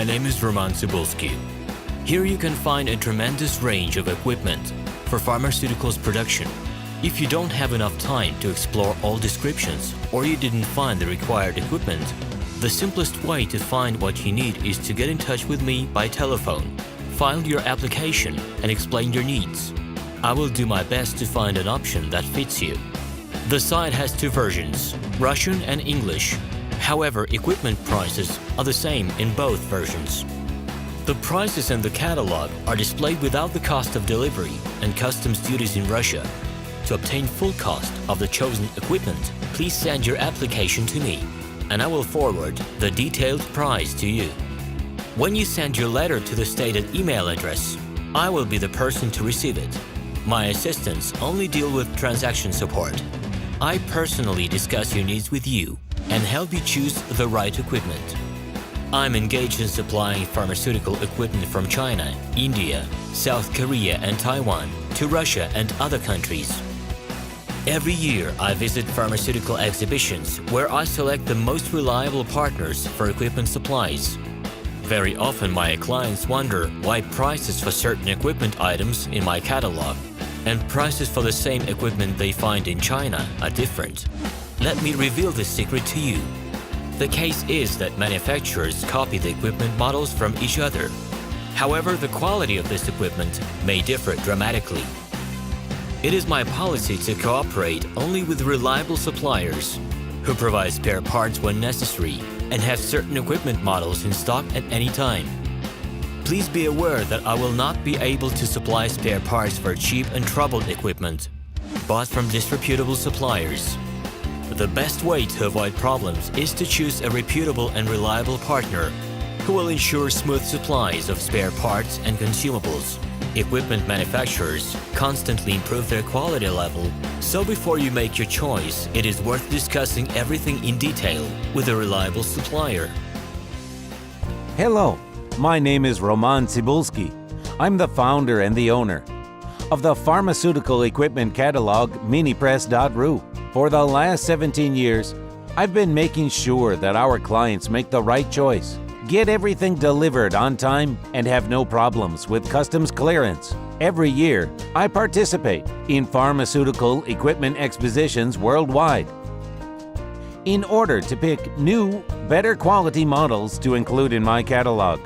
My name is Roman Cybulski. Here you can find a tremendous range of equipment for pharmaceuticals production. If you don't have enough time to explore all descriptions or you didn't find the required equipment, the simplest way to find what you need is to get in touch with me by telephone, file your application, and explain your needs. I will do my best to find an option that fits you. The site has two versions, Russian and English. However, equipment prices are the same in both versions. The prices in the catalog are displayed without the cost of delivery and customs duties in Russia. To obtain full cost of the chosen equipment, please send your application to me, and I will forward the detailed price to you. When you send your letter to the stated email address, I will be the person to receive it. My assistants only deal with transaction support. I personally discuss your needs with you and help you choose the right equipment. I'm engaged in supplying pharmaceutical equipment from China, India, South Korea, and Taiwan to Russia and other countries. Every year, I visit pharmaceutical exhibitions where I select the most reliable partners for equipment supplies. Very often, my clients wonder why prices for certain equipment items in my catalog and prices for the same equipment they find in China are different. Let me reveal this secret to you. The case is that manufacturers copy the equipment models from each other. However, the quality of this equipment may differ dramatically. It is my policy to cooperate only with reliable suppliers who provide spare parts when necessary and have certain equipment models in stock at any time. Please be aware that I will not be able to supply spare parts for cheap and troubled equipment bought from disreputable suppliers. The best way to avoid problems is to choose a reputable and reliable partner who will ensure smooth supplies of spare parts and consumables. Equipment manufacturers constantly improve their quality level, so before you make your choice, it is worth discussing everything in detail with a reliable supplier. Hello, my name is Roman Cybulski. I'm the founder and the owner of the pharmaceutical equipment catalog minipress.ru. For the last 17 years, I've been making sure that our clients make the right choice, get everything delivered on time, and have no problems with customs clearance. Every year, I participate in pharmaceutical equipment expositions worldwide in order to pick new, better quality models to include in my catalog.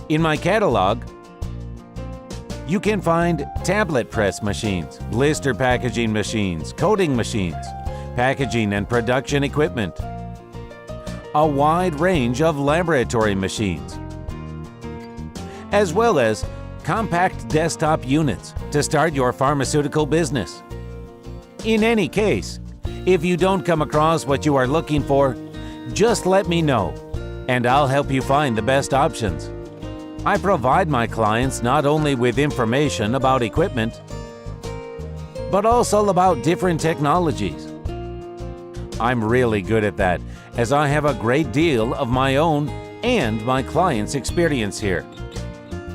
In my catalog, you can find tablet press machines, blister packaging machines, coating machines, packaging and production equipment, a wide range of laboratory machines, as well as compact desktop units to start your pharmaceutical business. In any case, if you don't come across what you are looking for, just let me know, and I'll help you find the best options. I provide my clients not only with information about equipment, but also about different technologies. I'm really good at that, as I have a great deal of my own and my clients' experience here.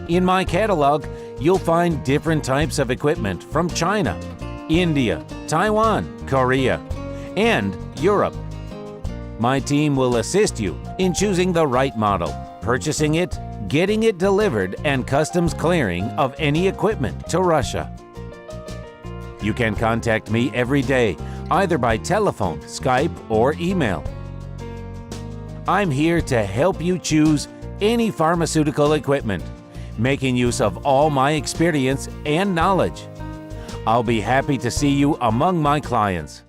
In my catalog, you'll find different types of equipment from China, India, Taiwan, Korea, and Europe. My team will assist you in choosing the right model, purchasing it, getting it delivered, and customs clearing of any equipment to Russia. You can contact me every day, either by telephone, Skype, or email. I'm here to help you choose any pharmaceutical equipment, making use of all my experience and knowledge. I'll be happy to see you among my clients.